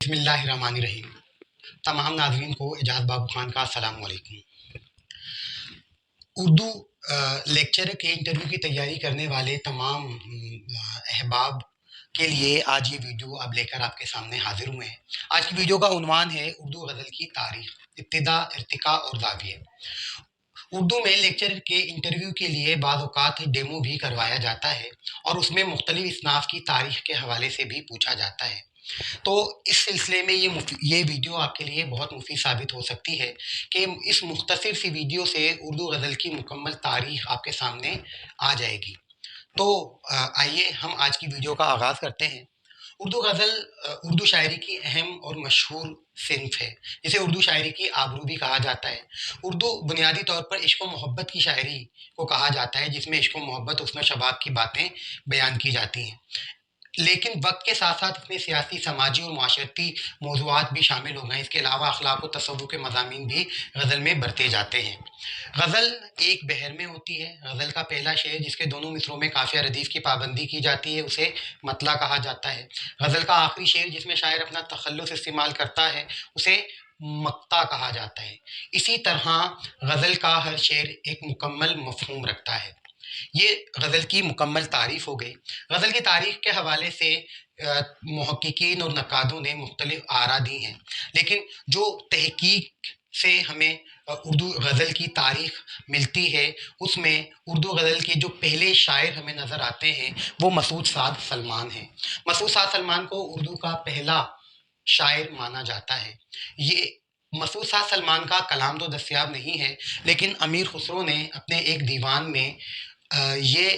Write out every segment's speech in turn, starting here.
بسم اللہ الرحمن الرحیم۔ تمام ناظرین کو اعجاز بابو خان کا السلام علیکم۔ اردو لیکچر کے انٹرویو کی تیاری کرنے والے تمام احباب کے لیے آج یہ ویڈیو اب لے کر آپ کے سامنے حاضر ہوئے ہیں۔ آج کی ویڈیو کا عنوان ہے اردو غزل کی تاریخ، ابتدا، ارتقاء اور زاویے۔ اردو میں لیکچر کے انٹرویو کے لیے بعض اوقات ڈیمو بھی کروایا جاتا ہے اور اس میں مختلف اصناف کی تاریخ کے حوالے سے بھی پوچھا جاتا ہے۔ تو اس سلسلے میں یہ ویڈیو آپ کے لیے بہت مفید ثابت ہو سکتی ہے کہ اس مختصر سی ویڈیو سے اردو غزل کی مکمل تاریخ آپ کے سامنے آ جائے گی۔ تو آئیے ہم آج کی ویڈیو کا آغاز کرتے ہیں۔ اردو غزل اردو شاعری کی اہم اور مشہور صنف ہے، جسے اردو شاعری کی آبرو بھی کہا جاتا ہے۔ اردو بنیادی طور پر عشق و محبت کی شاعری کو کہا جاتا ہے، جس میں عشق و محبت، حسن و شباب کی باتیں بیان کی جاتی ہیں، لیکن وقت کے ساتھ ساتھ اس میں سیاسی، سماجی اور معاشرتی موضوعات بھی شامل ہو گئے ہیں۔ اس کے علاوہ اخلاق و تصوف کے مضامین بھی غزل میں برتے جاتے ہیں۔ غزل ایک بحر میں ہوتی ہے۔ غزل کا پہلا شعر، جس کے دونوں مصروں میں قافیہ ردیف کی پابندی کی جاتی ہے، اسے مطلع کہا جاتا ہے۔ غزل کا آخری شعر، جس میں شاعر اپنا تخلص استعمال کرتا ہے، اسے مقطع کہا جاتا ہے۔ اسی طرح غزل کا ہر شعر ایک مکمل مفہوم رکھتا ہے۔ یہ غزل کی مکمل تعریف ہو گئی۔ غزل کی تاریخ کے حوالے سے محققین اور نقادوں نے مختلف آراء دی ہیں، لیکن جو تحقیق سے ہمیں اردو غزل کی تاریخ ملتی ہے، اس میں اردو غزل کے جو پہلے شاعر ہمیں نظر آتے ہیں وہ مسعود سعد سلمان ہیں۔ مسعود سعد سلمان کو اردو کا پہلا شاعر مانا جاتا ہے۔ یہ مسعود سعد سلمان کا کلام تو دستیاب نہیں ہے، لیکن امیر خسرو نے اپنے ایک دیوان میں یہ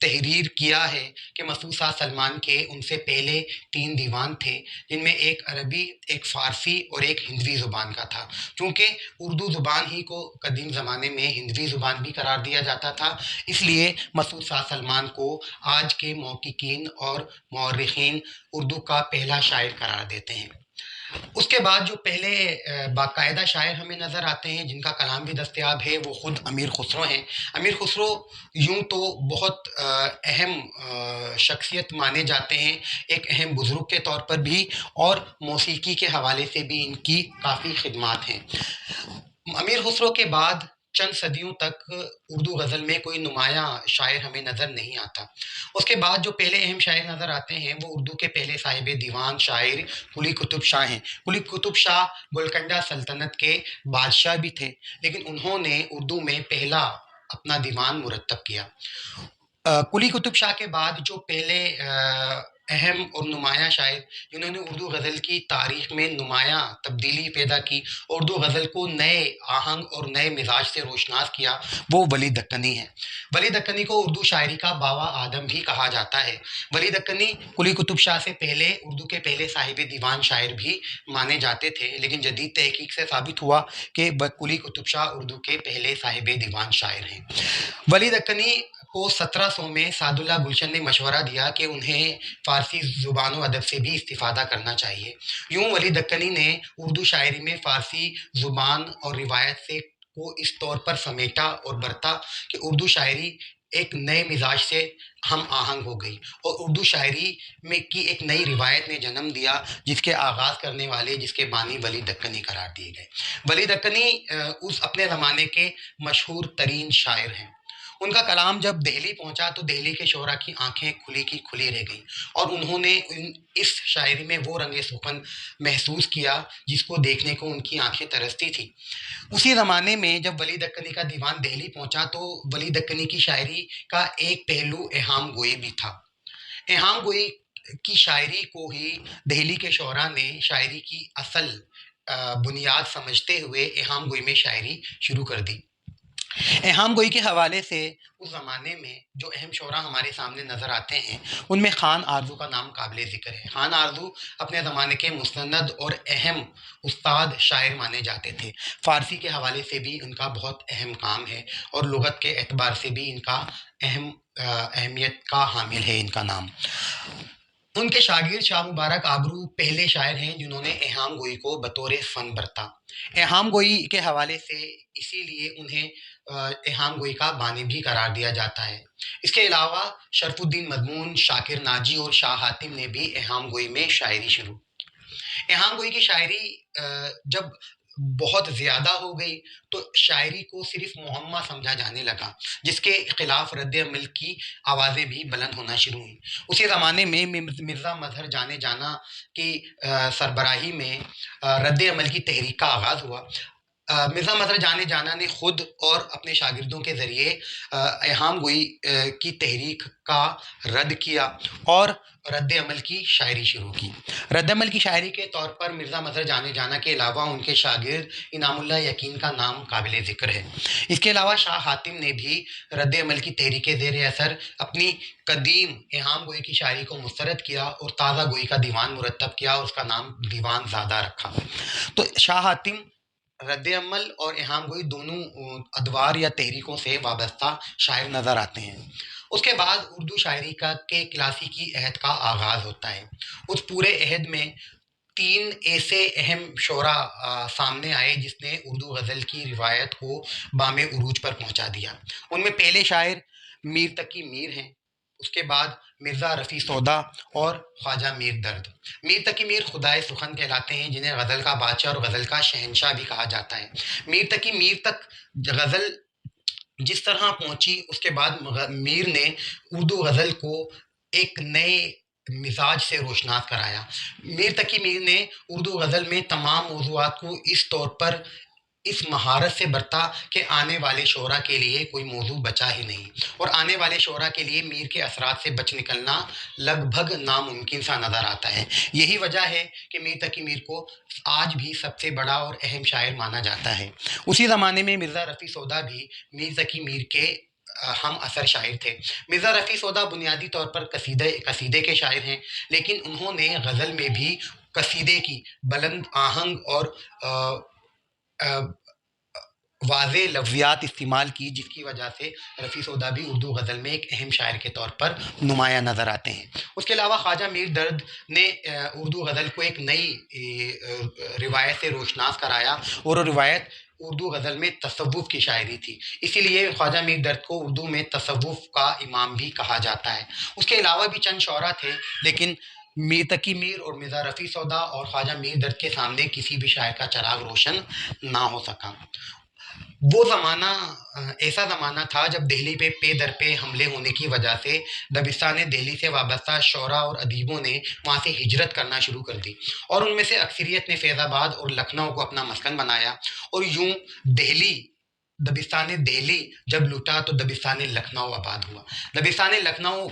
تحریر کیا ہے کہ مسعود سعد سلمان کے ان سے پہلے 3 دیوان تھے، جن میں ایک عربی، ایک فارسی اور ایک ہندوی زبان کا تھا۔ چونکہ اردو زبان ہی کو قدیم زمانے میں ہندوی زبان بھی قرار دیا جاتا تھا، اس لیے مسعود سعد سلمان کو آج کے محققین اور مورخین اردو کا پہلا شاعر قرار دیتے ہیں۔ اس کے بعد جو پہلے باقاعدہ شاعر ہمیں نظر آتے ہیں، جن کا کلام بھی دستیاب ہے، وہ خود امیر خسرو ہیں۔ امیر خسرو یوں تو بہت اہم شخصیت مانے جاتے ہیں، ایک اہم بزرگ کے طور پر بھی، اور موسیقی کے حوالے سے بھی ان کی کافی خدمات ہیں۔ امیر خسرو کے بعد چند صدیوں تک اردو غزل میں کوئی نمایاں شاعر ہمیں نظر نہیں آتا۔ اس کے بعد جو پہلے اہم شاعر نظر آتے ہیں وہ اردو کے پہلے صاحب دیوان شاعر قلی قطب شاہ ہیں۔ قلی قطب شاہ گولکنڈہ سلطنت کے بادشاہ بھی تھے، لیکن انہوں نے اردو میں پہلا اپنا دیوان مرتب کیا۔ قلی قطب شاہ کے بعد جو پہلے اہم اور نمایاں شاعر جنہوں نے اردو غزل کی تاریخ میں نمایاں تبدیلی پیدا کی، اردو غزل کو نئے آہنگ اور نئے مزاج سے روشناس کیا، وہ ولی دکنی ہیں۔ ولی دکنی کو اردو شاعری کا باوا آدم بھی کہا جاتا ہے۔ ولی دکنی قلی قطب شاہ سے پہلے اردو کے پہلے صاحب دیوان شاعر بھی مانے جاتے تھے، لیکن جدید تحقیق سے ثابت ہوا کہ قلی قطب شاہ اردو کے پہلے صاحب دیوان شاعر ہیں۔ ولی دکنی کو 1700 میں سعد اللہ گلشن نے مشورہ دیا کہ انہیں فارسی زبان و ادب سے بھی استفادہ کرنا چاہیے۔ یوں ولی دکنی نے اردو شاعری میں فارسی زبان اور روایت سے کو اس طور پر سمیٹا اور برتا کہ اردو شاعری ایک نئے مزاج سے ہم آہنگ ہو گئی، اور اردو شاعری میں کی ایک نئی روایت نے جنم دیا، جس کے آغاز کرنے والے، جس کے بانی ولی دکنی قرار دیے گئے۔ ولی دکنی اس اپنے زمانے کے مشہور ترین شاعر ہیں۔ ان کا کلام جب دہلی پہنچا تو دہلی کے شعراء کی آنکھیں کھلی کی کھلی رہ گئیں، اور انہوں نے اس شاعری میں وہ رنگ سخن محسوس کیا جس کو دیکھنے کو ان کی آنکھیں ترستی تھی۔ اسی زمانے میں جب ولی دکنی کا دیوان دہلی پہنچا تو ولی دکنی کی شاعری کا ایک پہلو اہام گوئی بھی تھا۔ اہام گوئی کی شاعری کو ہی دہلی کے شعراء نے شاعری کی اصل بنیاد سمجھتے ہوئے اہام گوئی میں شاعری شروع کر دی۔ اہام گوئی کے حوالے سے اس زمانے میں جو اہم شعراء ہمارے سامنے نظر آتے ہیں، ان میں خان آرزو کا نام قابل ذکر ہے۔ خان آرزو اپنے زمانے کے مستند اور اہم استاد شاعر مانے جاتے تھے۔ فارسی کے حوالے سے بھی ان کا بہت اہم کام ہے، اور لغت کے اعتبار سے بھی ان کا اہمیت کا حامل ہے ان کا نام۔ ان کے شاگرد شاہ مبارک آبرو پہلے شاعر ہیں جنہوں نے اہام گوئی کو بطور فن برتا۔ اہام گوئی کے حوالے سے اسی لیے انہیں اہام گوئی کا بانی بھی قرار دیا جاتا ہے۔ اس کے علاوہ شرف الدین مدمون، شاکر ناجی اور شاہ حاتم نے بھی اہام گوئی میں شاعری شروع۔ اہام گوئی کی شاعری جب بہت زیادہ ہو گئی تو شاعری کو صرف معمہ سمجھا جانے لگا، جس کے خلاف رد عمل کی آوازیں بھی بلند ہونا شروع ہوئیں۔ اسی زمانے میں مرزا مظہر جانے جانا کی سربراہی میں رد عمل کی تحریک کا آغاز ہوا۔ مرزا مظہر جانے جانا نے خود اور اپنے شاگردوں کے ذریعے اہام گوئی کی تحریک کا رد کیا اور رد عمل کی شاعری شروع کی۔ رد عمل کی شاعری کے طور پر مرزا مظہر جانے جانا کے علاوہ ان کے شاگرد انعام اللہ یقین کا نام قابل ذکر ہے۔ اس کے علاوہ شاہ حاتم نے بھی رد عمل کی تحریک زیر اثر اپنی قدیم اہام گوئی کی شاعری کو مسترد کیا اور تازہ گوئی کا دیوان مرتب کیا اور اس کا نام دیوان زادہ رکھا۔ تو شاہ حاتم رد عمل اور اہام گوئی دونوں ادوار یا تحریکوں سے وابستہ شاعر نظر آتے ہیں۔ اس کے بعد اردو شاعری کے کلاسیکی عہد کا آغاز ہوتا ہے۔ اس پورے عہد میں 3 ایسے اہم شعراء سامنے آئے جس نے اردو غزل کی روایت کو بام عروج پر پہنچا دیا۔ ان میں پہلے شاعر میر تقی میر ہیں، اس کے بعد مرزا رفیع سودا اور خواجہ میر درد۔ میر تقی میر خدائے سخن کہلاتے ہیں، جنہیں غزل کا بادشاہ اور غزل کا شہنشاہ بھی کہا جاتا ہے۔ میر تقی میر تک غزل جس طرح پہنچی، اس کے بعد میر نے اردو غزل کو ایک نئے مزاج سے روشناس کرایا۔ میر تقی میر نے اردو غزل میں تمام موضوعات کو اس طور پر اس مہارت سے برتا کہ آنے والے شعراء کے لیے کوئی موضوع بچا ہی نہیں، اور آنے والے شعراء کے لیے میر کے اثرات سے بچ نکلنا لگ بھگ ناممکن سا نظر آتا ہے۔ یہی وجہ ہے کہ میر تقی میر کو آج بھی سب سے بڑا اور اہم شاعر مانا جاتا ہے۔ اسی زمانے میں مرزا رفیع سودا بھی میر تقی میر کے ہم اثر شاعر تھے۔ مرزا رفیع سودا بنیادی طور پر قصیدے کے شاعر ہیں، لیکن انہوں نے غزل میں بھی قصیدے کی بلند آہنگ اور واضح لفظیات استعمال کی، جس کی وجہ سے رفیع سودا بھی اردو غزل میں ایک اہم شاعر کے طور پر نمایاں نظر آتے ہیں۔ اس کے علاوہ خواجہ میر درد نے اردو غزل کو ایک نئی روایت سے روشناس کرایا، اور وہ روایت اردو غزل میں تصوف کی شاعری تھی، اسی لیے خواجہ میر درد کو اردو میں تصوف کا امام بھی کہا جاتا ہے۔ اس کے علاوہ بھی چند شعراء تھے، لیکن میر تقی میر اور مرزا رفیع سودا اور خواجہ میر درد کے سامنے کسی بھی شاعر کا چراغ روشن نہ ہو سکا۔ وہ زمانہ ایسا زمانہ تھا جب دہلی پہ در پہ حملے ہونے کی وجہ سے دبستان دہلی سے وابستہ شعراء اور ادیبوں نے وہاں سے ہجرت کرنا شروع کر دی، اور ان میں سے اکثریت نے فیض آباد اور لکھنؤ کو اپنا مسکن بنایا، اور یوں دبستان دہلی جب لوٹا تو دبستان لکھنؤ آباد ہوا۔ دبستان لکھنؤ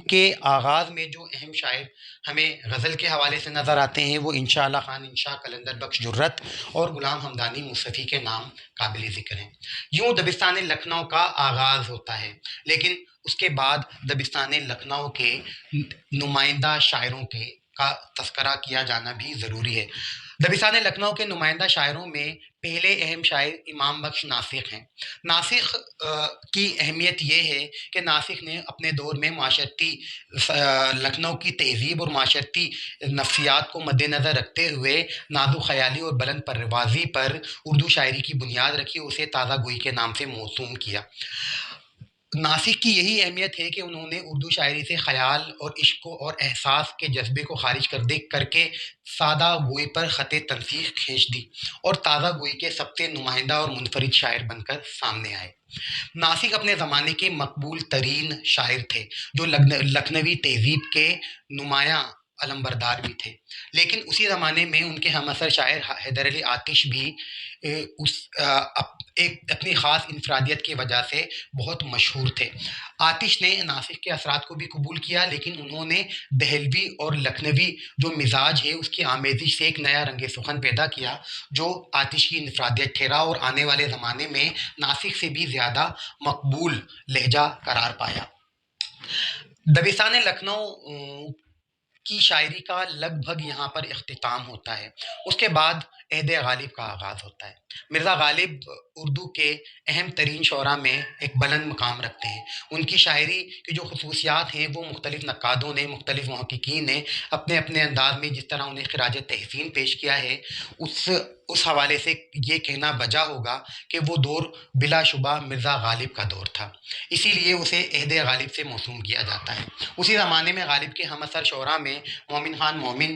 کے آغاز میں جو اہم شاعر ہمیں غزل کے حوالے سے نظر آتے ہیں وہ انشاء اللہ خان انشا، قلندر بخش جرت اور غلام حمدانی مصطفی کے نام قابل ذکر ہیں۔ یوں دبستان لکھنؤ کا آغاز ہوتا ہے، لیکن اس کے بعد دبستان لکھنؤ کے نمائندہ شاعروں کا تذکرہ کیا جانا بھی ضروری ہے۔ دبستان لکھنؤ کے نمائندہ شاعروں میں پہلے اہم شاعر امام بخش ناسخ ہیں۔ ناسخ کی اہمیت یہ ہے کہ ناسخ نے اپنے دور میں معاشرتی لکھنؤ کی تہذیب اور معاشرتی نفسیات کو مد نظر رکھتے ہوئے نازک خیالی اور بلند پروازی پر اردو شاعری کی بنیاد رکھی اور اسے تازہ گوئی کے نام سے موسوم کیا۔ ناسخ کی یہی اہمیت ہے کہ انہوں نے اردو شاعری سے خیال اور عشق اور احساس کے جذبے کو خارج کر کے سادہ گوئی پر خط تنسیق کھینچ دی، اور تازہ گوئی کے سب سے نمائندہ اور منفرد شاعر بن کر سامنے آئے۔ ناسخ اپنے زمانے کے مقبول ترین شاعر تھے، جو لکھنوی تہذیب کے نمایاں علمبردار بھی تھے، لیکن اسی زمانے میں ان کے ہم اثر شاعر حیدر علی آتش بھی اپنی خاص انفرادیت کی وجہ سے بہت مشہور تھے۔ آتش نے ناسخ کے اثرات کو بھی قبول کیا، لیکن انہوں نے دہلوی اور لکھنوی جو مزاج ہے اس کی آمیزش سے ایک نیا رنگ سخن پیدا کیا، جو آتش کی انفرادیت ٹھہرا اور آنے والے زمانے میں ناسخ سے بھی زیادہ مقبول لہجہ قرار پایا۔ دبستان لکھنؤ کی شاعری کا لگ بھگ یہاں پر اختتام ہوتا ہے۔ اس کے بعد عہد غالب کا آغاز ہوتا ہے۔ مرزا غالب اردو کے اہم ترین شعراء میں ایک بلند مقام رکھتے ہیں۔ ان کی شاعری کی جو خصوصیات ہیں وہ مختلف نقادوں نے، مختلف محققین نے اپنے اپنے انداز میں جس طرح انہیں خراج تحسین پیش کیا ہے، اس حوالے سے یہ کہنا بجا ہوگا کہ وہ دور بلا شبہ مرزا غالب کا دور تھا، اسی لیے اسے عہد غالب سے موسوم کیا جاتا ہے۔ اسی زمانے میں غالب کے ہم اثر شعراء میں مومن خان مومن،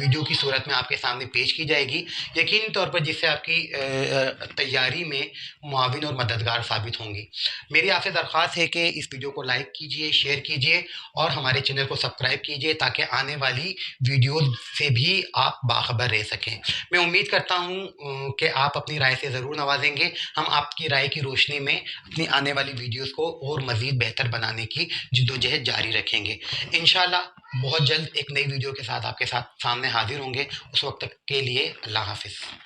ویڈیو کی صورت میں آپ کے سامنے پیش کی جائے گی، یقینی طور پر جس سے آپ کی تیاری میں معاون اور مددگار ثابت ہوں گی۔ میری آپ سے درخواست ہے کہ اس ویڈیو کو لائک کیجئے، شیئر کیجئے اور ہمارے چینل کو سبسکرائب کیجئے تاکہ آنے والی ویڈیوز سے بھی آپ باخبر رہ سکیں۔ میں امید کرتا ہوں کہ آپ اپنی رائے سے ضرور نوازیں گے۔ ہم آپ کی رائے کی روشنی میں اپنی آنے والی ویڈیوز کو اور مزید بہتر بنانے کی جدوجہد جاری رکھیں گے۔ انشاءاللہ بہت جلد ایک نئی ویڈیو کے ساتھ آپ کے سامنے حاضر ہوں گے۔ اس وقت تک کے لیے اللہ حافظ۔